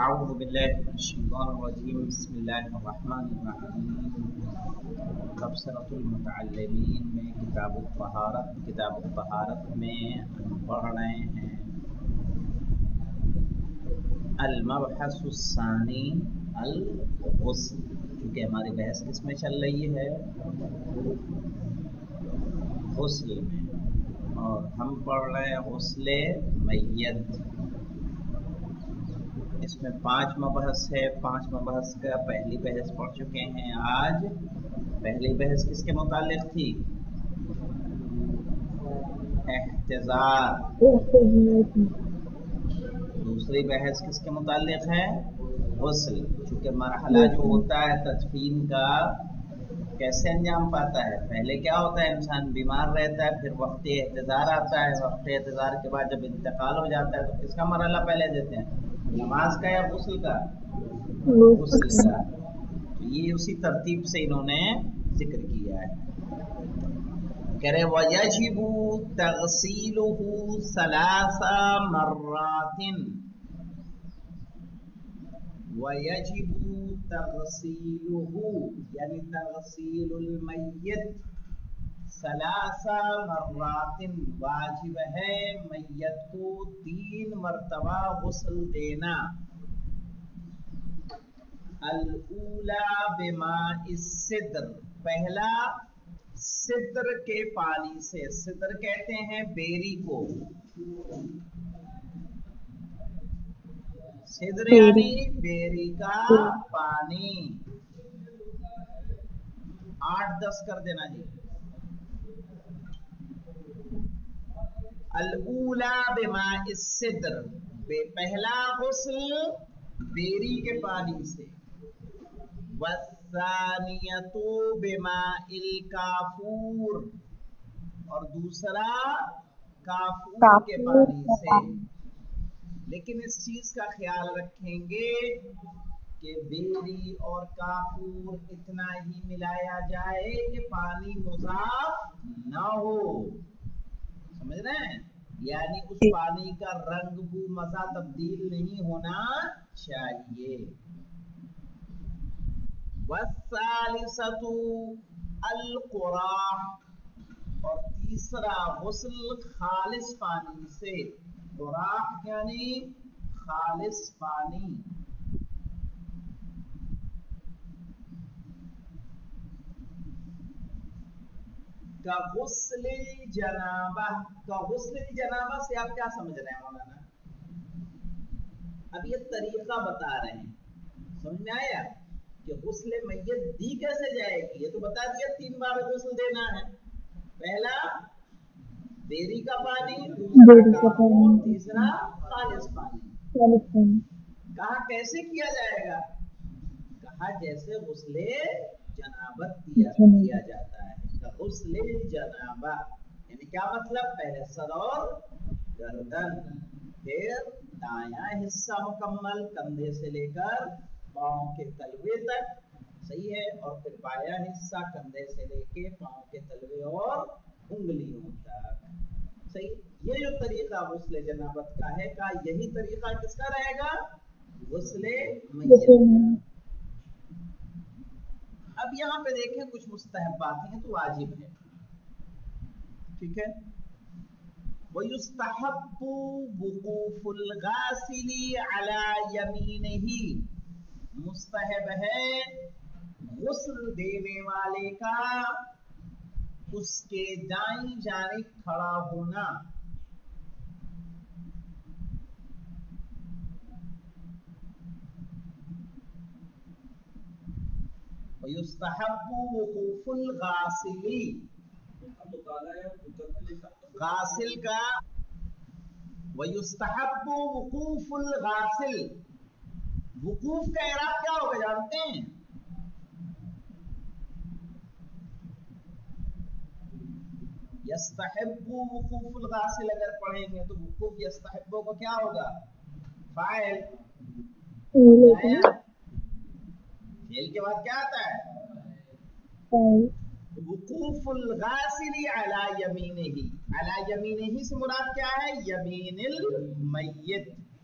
أعوذ بالله من الشيطان الرجيم بسم الله الرحمن الرحيم تبصرة المتعلمین میں کتاب الطہارت میں ہم پڑھ رہے ہیں المبحث الثانی الغسل، کیونکہ ہماری بحث کس میں چل رہی ہے؟ غسل میں، اور ہم پڑھ رہے ہیں غسل میت۔ اس میں 5 مبحث ہے، 5 مبحث کا پہلی بحث پڑھ چکے ہیں آج۔ پہلی بحث کس کے متعلق تھی؟ احتضار۔ دوسری بحث کس کے متعلق ہے؟ غسل، چونکہ مرحلہ جو ہوتا ہے تدفین کا کیسے انجام پاتا ہے؟ پہلے کیا ہوتا ہے، انسان بیمار رہتا ہے، پھر وقت احتضار آتا ہے، وقت احتضار کے بعد جب انتقال ہو جاتا ہے تو کس کا مرحلہ پہلے دیتے ہیں؟ نماز کا یا غسل کا؟ غسل کا۔ تو یہ اسی ترتیب سے انہوں نے ذکر کیا ہے۔ کہہ رہے وَيَجِبُ تَغْسِيلُهُ 3 مرات۔ وَيَجِبُ تَغْسِيلُهُ یعنی تغسیل المیت 3 مرات، واجب ہے میت کو 3 مرتبہ غسل دینا۔ الاولا بماء السدر، پہلا سدر کے پانی سے۔ سدر کہتے ہیں بیری کو، سدر یعنی بیری کا پانی۔ 8-10 کر دینا جی۔ الاولا بماء السدر، پہلا غسل بیری کے پانی سے۔ والثانیۃ بماء الکافور، اور دوسرا کافور کے پانی سے۔ لیکن اس چیز کا خیال رکھیں گے کہ بیری اور کافور اتنا ہی ملایا جائے کہ پانی مضاف نہ ہو، سمجھ رہے ہیں؟ یعنی اس پانی کا رنگ بو مزہ تبدیل نہیں ہونا چاہیے۔ والثالثۃ القراح، اور تیسرا غسل خالص پانی سے۔ قراح یعنی خالص پانی۔ کا غسل جنابہ، کا غسل جنابہ سے آپ کیا سمجھ رہے ہیں مولانا؟ اب یہ طریقہ بتا رہے ہیں، سمجھ میں آیا کہ غسل میت دی کیسے جائے گی؟ یہ تو بتا دیا 3 بار غسل دینا ہے۔ پہلا بیری کا پانی، دوسرا کافور، تیسرا خالص پانی۔ کہا کیسے کیا جائے گا؟ کہا جیسے غسل جنابت کیا جاتا ہے۔ غسل جنابہ یعنی کیا مطلب؟ پہلے سر اور گردن، پھر دایاں حصہ مکمل کندھے سے لے کر پاؤں کے تلوے تک، صحیح ہے، اور پھر بایاں حصہ کندھے سے لے کے پاؤں کے تلوے اور انگلیوں تک، صحیح۔ یہ جو طریقہ غسل جنابت کا ہے، کا یہی طریقہ کس کا رہے گا؟ غسل میت کا۔ اب یہاں پہ دیکھیں کچھ مستحبات ہیں تو واجب ہے، ٹھیک ہے۔ وَيُسْتَحَبُّ وُقُوفُ الْغَاسِلِ عَلَى يَمِينِهِ، مستحب ہے غسل دینے والے کا اس کے دائیں جانب کھڑا ہونا۔ وَيُسْتَحَبُّ وُقُوفُ الْغَاسِلِ، غاسل کا وَيُسْتَحَبُّ وُقُوفُ الْغَاسِل، وقوف کا اعراب کیا ہوگا جانتے ہیں؟ یستحب وقوف الغاسل اگر پڑھیں گے تو وقوف یستحب کو کیا ہوگا؟ فاعل۔ فعل کے بعد کیا آتا ہے؟ وقوف الغاسل علی یمینہ، علی یمینہ سے مراد کیا ہے؟ یمین المیت،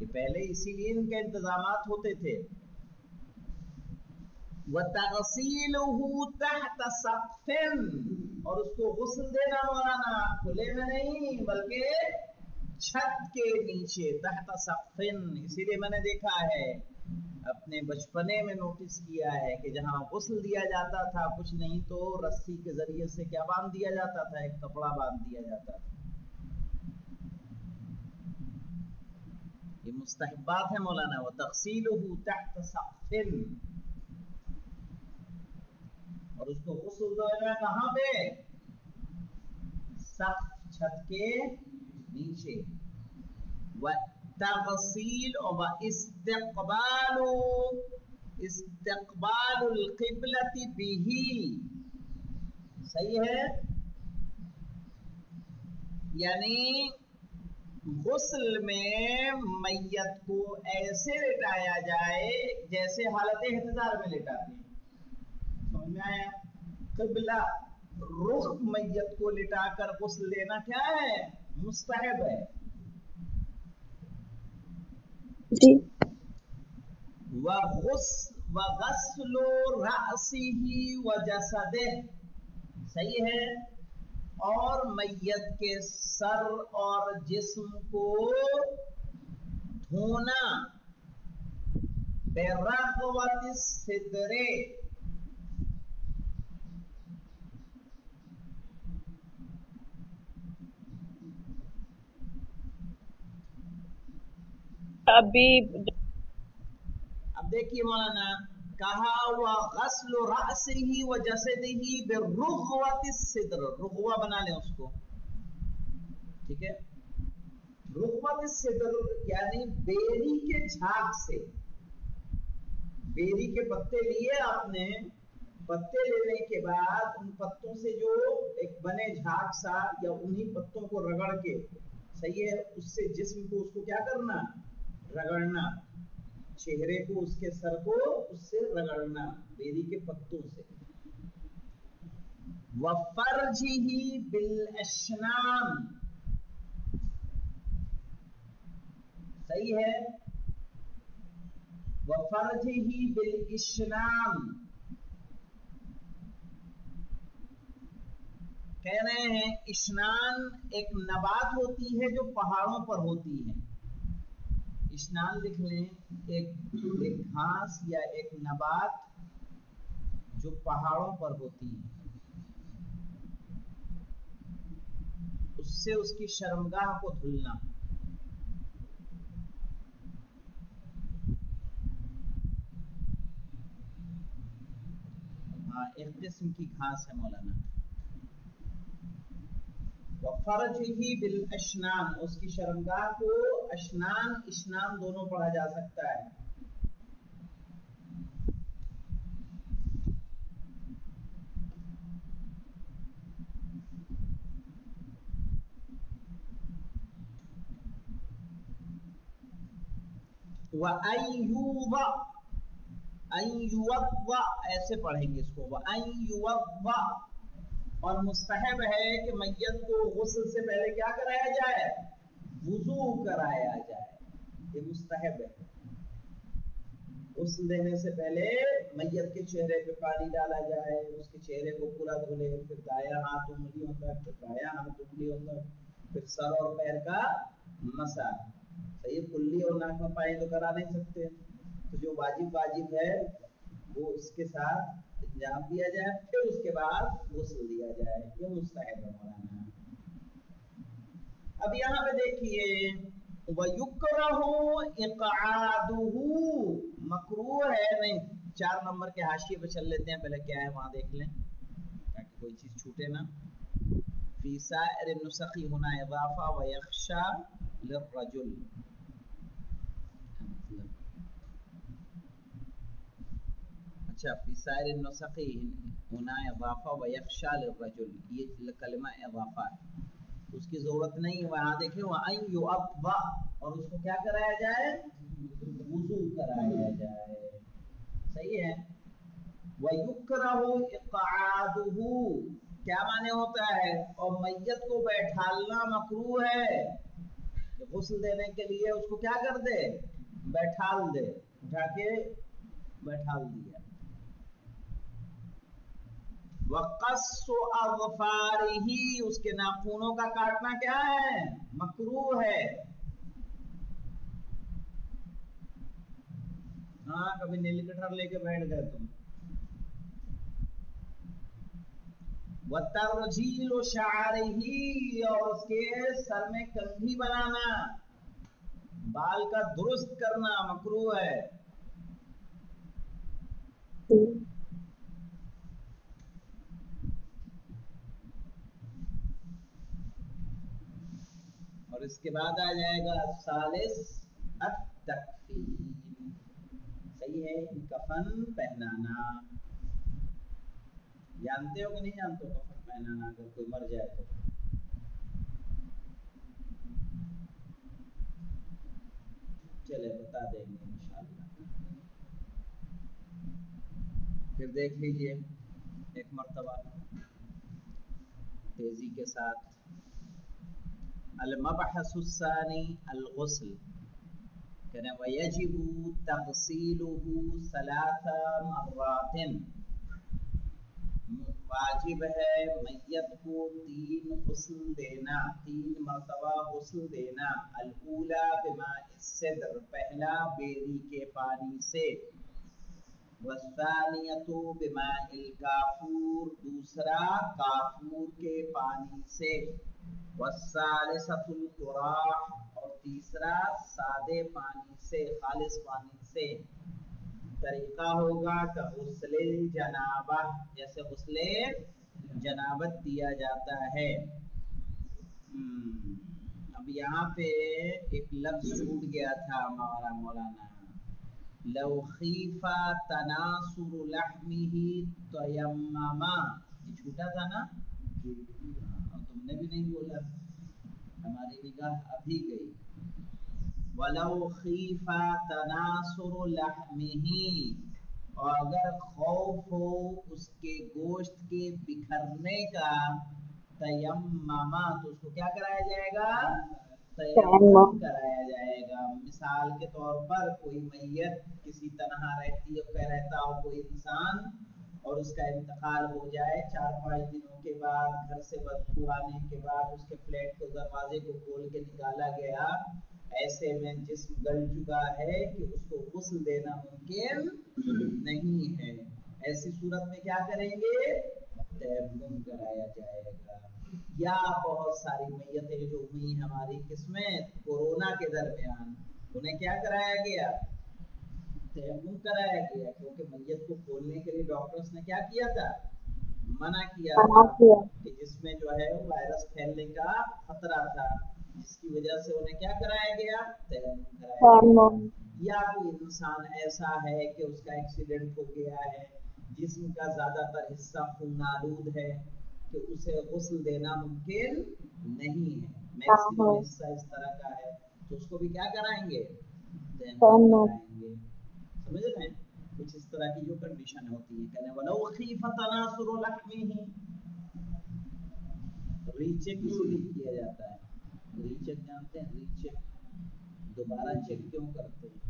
یہ پہلے اسی لیے ان کے انتظامات ہوتے تھے. وَتَغْسِيلُهُ تَحْتَ سَقْفٍ، اور اس کو غسل دینا مولانا کھلے میں نہیں بلکہ چھت کے نیچے، تحت سقفن. اسی لیے میں نے دیکھا ہے اپنے بچپنے میں نوٹس کیا ہے کہ جہاں غسل دیا جاتا تھا کچھ نہیں تو رسی کے ذریعے سے کیا باندھ دیا جاتا تھا، ایک کپڑا باندھ دیا جاتا تھا. یہ مستحبات ہے مولانا. وَتَغْسِيلُهُ تَحْتَ سَقْفٍ، اور اس کو غسل دینا کہاں پہ؟ سقف، چھت کے نیچے. وَتَغْسِيلُ وَإِسْتِقْبَالُ الْقِبْلَةِ بِهِ، صحیح ہے. یعنی غسل میں میت کو ایسے لٹایا جائے جیسے حالت احتضار میں لٹاتے ہیں. سمجھ میں آیا؟ قبلہ رخ میت کو لٹا کر غسل دینا کیا ہے؟ مستحب ہے. جی. وغسل رأسه وجسده، صحیح ہے. اور میت کے سر اور جسم کو دھونا برغوۃ الصدر، ابھی اب دیکھیے مولانا کہا وغسل رأسه وجسده برغوۃ الصدر، رغوہ بنا لیں اس کو، ٹھیک ہے. رغوۃ الصدر یعنی بیری کے جھاگ سے. بیری کے پتے لیے آپ نے، پتے لینے کے بعد ان پتوں سے جو ایک بنے جھاگ سا یا انہی پتوں کو رگڑ کے، صحیح ہے، اس سے جسم کو اس کو کیا کرنا؟ رگڑنا. چہرے کو، اس کے سر کو اس سے رگڑنا بیری کے پتوں سے. وَفَرْجِهِ بِالْأَشْنَامِ، صحیح ہے. وَفَرْجِهِ بِالْإِشْنَامِ، کہہ رہے ہیں اشنان ایک نبات ہوتی ہے جو پہاڑوں پر ہوتی ہے. اشنان لکھ لیں، ایک گھاس یا ایک نبات جو پہاڑوں پر ہوتی ہے، اس سے اس کی شرمگاہ کو دھلنا. ہاں، ایک قسم کی گھاس ہے مولانا. وَفَرْجِهِ بِالْأَشْنَانِ، اس کی شرمگاہ کو اشنان اشنان دونوں پڑھا جا سکتا ہے. وَأَيُّوضَ، أَيُّوضَ ایسے پڑھیں گے اس کو. وَأَيُّوضَ، اور مستحب ہے کہ میت کو غسل سے پہلے کیا کرایا جائے؟ وضو کرایا جائے. یہ مستحب ہے. غسل دینے سے پہلے میت کے چہرے پہ پانی ڈالا جائے، اس کے چہرے کو پورا دھلے، پھر دایاں ہاتھ انگلیوں تک، پھر بایاں ہاتھ انگلیوں تک، پھر سر اور پیر کا مسح. صحیح، کلی اور ناک میں پانی تو کرا نہیں سکتے، تو جو واجب ہے وہ اس کے ساتھ انجام دیا جائے، پھر اس کے بعد غسل دیا جائے. یہ مستحب ہے مولانا. اب یہاں پہ دیکھیے وَيُكْرَهُ إِقْعَادُهُ، مکروہ ہے. نہیں، 4 نمبر کے حاشیے پہ چل لیتے ہیں، پہلے کیا ہے وہاں دیکھ لیں تاکہ کوئی چیز چھوٹے نہ. فی سائر النسخ ہونا اضافہ وَيَخْشَى لِلرَّجُلِ، اچھا، فی سائر النسخ ہونا اضافہ وَيَخْشَى لِلرَّجُلِ، یہ کلمہ اضافہ ہے، اس کی ضرورت نہیں. وہاں دیکھیں وَأَن يُؤَضَّ، اور اس کو کیا کرایا جائے؟ وضو کرایا جائے. صحیح ہے. وَيُكْرَهُ إِقْعَادُهُ، کیا معنی ہوتا ہے؟ اور میت کو بیٹھالنا مکروہ ہے. کہ غسل دینے کے لیے اس کو کیا کر دے، بیٹھال دے، اٹھا کے بیٹھال دیا. وَقَصُّ أَظْفَارِهِ، اس کے ناخنوں کا کاٹنا کیا ہے، مکروہ ہے. ہاں کبھی نیل کٹر لے کے بیٹھ گئے تم. وَتَرْجِيلُ شَعْرِهِ، اور اس کے سر میں کنگھی بنانا، بال کا درست کرنا مکروہ ہے. اور اس کے بعد آ جائے گا ثالث التکفین، صحیح ہے، کفن پہنانا. جانتے ہو کہ نہیں جانتے ہو کفن پہنانا اگر کوئی مر جائے تو؟ چلے بتا دیں گے انشاءاللہ. پھر دیکھ لیجئے ایک مرتبہ تیزی کے ساتھ. المبحث الثانی الغسل، کہنے ویجب تغسیلہ 3 مرات، واجب ہے میت کو 3 غسل دینا، 3 مرتبہ غسل دینا. الاولی بماء السدر، پہلا بیری کے پانی سے. والثانیۃ بماء الکافور، دوسرا کافور کے پانی سے. والثالثۃ القراح، اور تیسرا سادے پانی سے، خالص پانی سے. طریقہ ہوگا کہ غسل جنابہ، جیسے غسل جنابت دیا جاتا ہے. اب یہاں پہ ایک لفظ چھوٹ گیا تھا ہمارا مولانا، لو خیف تناثر لحمہ تیمما، یہ چھوٹا تھا نا، اور تم نے بھی نہیں بولا، ہماری نگاہ ابھی گئی. وَلَوْ خِيفَ تَنَاثُرُ لَحْمِهِ، اور اگر خوف ہو اس کے گوشت کے بکھرنے کا، تیمما، تو اس کو کیا کرایا جائے گا، تیمم کرایا جائے گا. مثال کے طور پر کوئی میت کسی تنہا رہتا ہو کوئی انسان، اور اس کا انتقال ہو جائے 4-5 دنوں کے بعد، گھر سے بدبو آنے کے بعد اس کے فلیٹ کو دروازے کو کھول کے نکالا گیا، ایسے میں جسم گل چکا ہے کہ اس کو غسل دینا ممکن نہیں ہے. ایسی صورت میں کیا کریں گے، تیمم کرایا جائے گا. یا بہت ساری میتیں جو ہوئی ہماری قسمت کورونا کے درمیان، انہیں کیا کرایا گیا، تیمم کرایا گیا، کیونکہ میت کو کھولنے کے لیے ڈاکٹرز نے کیا کیا تھا، منع کیا تھا کہ جس میں جو ہے وائرس پھیلنے کا خطرہ تھا، جس کی وجہ سے انہیں کیا کرایا گیا، تیمم کرایا گیا. یا کوئی انسان ایسا ہے کہ اس کا ایکسیڈنٹ ہو گیا ہے، جسم کا زیادہ تر حصہ خون آلود ہے، کہ اسے غسل دینا ممکن نہیں ہے، میکسیمم حصہ اس طرح کا ہے، تو اس کو بھی کیا کرائیں گے، تیمم کرائیں گے. سمجھ رہے ہیں، کچھ اس طرح کی جو کنڈیشن ہوتی ہے. کہنے وَلَوْ خِيفَ تَنَاثُرُ لَحْمِهِ، ری چیک کیوں نہیں کیا جاتا ہے، ری چیک جانتے ہیں، ری چیک دوبارہ چیک کیوں کرتے ہیں،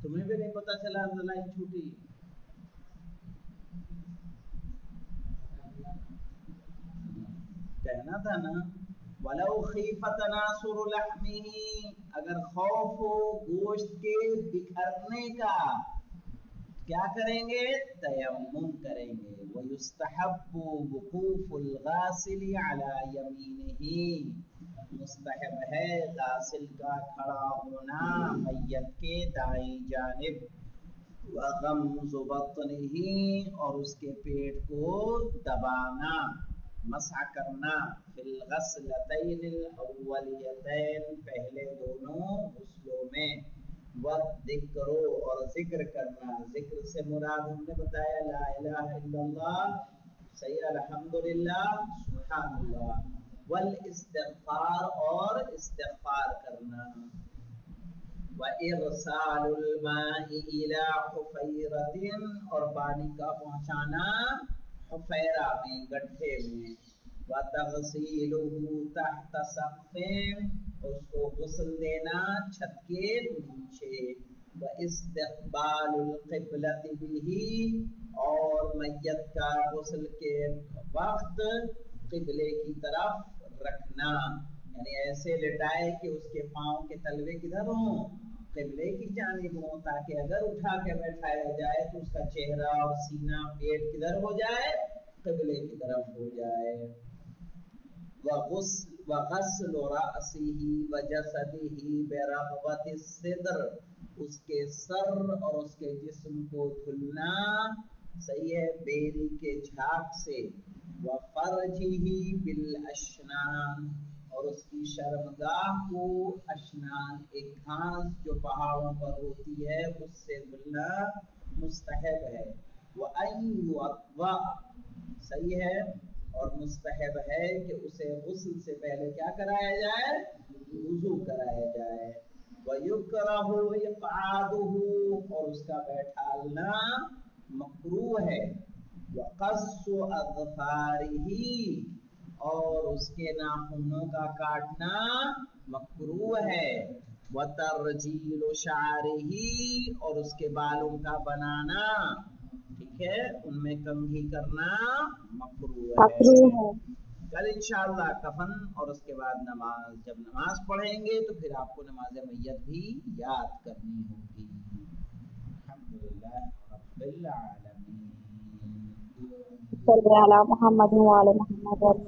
تمہیں بھی نہیں پتا چلا، لائن چھوٹی، کہنا تھا نا وَلَوْ خِيفَ تَنَاثُرُ لَحْمِهِ، اگر خوف ہو گوشت کے بکھرنے کا، کیا کریں گے، تیمم کریں گے. وَيُسْتَحَبُّ وُقُوفُ الْغَاسِلِ عَلَى يَمِينِهِ، مستحب ہے غاسل کا کھڑا ہونا میت کے دائیں جانب. وَغَمْزُ بَطْنِهِ، اور اس کے پیٹ کو دبانا، مسح کرنا. فی الغسلتین الاولیتین، پہلے دونوں غسلوں میں. والذکر، اور ذکر کرنا، ذکر سے مراد ہم نے بتایا لا الہ الا اللہ، صحیح، الحمدللہ، سبحان اللہ. والاستغفار، اور استغفار کرنا. وإرسال الماء إلى حفیرۃ، اور پانی کا پہنچانا حفیرہ میں، گڈھے میں. وَتَغْسِيلُهُ تَحْتَ سَقْفٍ، اس کو غسل دینا چھت کے نیچے، وَإِسْتِقْبَالُ الْقِبْلَةِ بِهِ، اور میت کا غسل کے وقت قبلے کی طرف رکھنا، یعنی ایسے لٹائے کہ اس کے پاؤں کے تلوے کدھر ہوں، قبلے کی جانب ہوں، تاکہ اگر اٹھا کے بیٹھایا جائے تو اس کا چہرہ اور سینہ پیٹ کدھر ہو جائے، قبلے کی طرف ہو جائے۔ وغسل رأسه وجسده برغبة الصدر، اس کے سر اور اس کے جسم کو دھلنا، صحیح ہے، بیری کے جھاگ سے، وفرجه بالاشنان، اور اس کی شرمگاہ کو اشنان، ایک گھاس جو پہاڑوں پر ہوتی ہے اس سے دھلنا مستحب ہے، وَأَن يُوَضَّأَ، صحیح ہے، اور مستحب ہے کہ اسے غسل سے پہلے کیا کرایا جائے، وضو کرایا جائے، وَيُكْرَهُ إِقْعَادُهُ، اور اس کا بیٹھالنا مکروہ ہے، وَقَصُّ أَظْفَارِهِ، اور اس کے ناخنوں کا کاٹنا مکروہ ہے، وَتَرْجِيلُ شَعْرِهِ، اور اس کے بالوں کا بنانا، ٹھیک ہے، ان میں کنگھی کرنا مکروہ ہے۔ کل انشاءاللہ کفن اور اس کے بعد نماز، جب نماز پڑھیں گے تو پھر آپ کو نماز میت بھی یاد کرنی ہوگی۔ الحمدللہ رب العالمین۔ صلی علی محمد وعلی محمد۔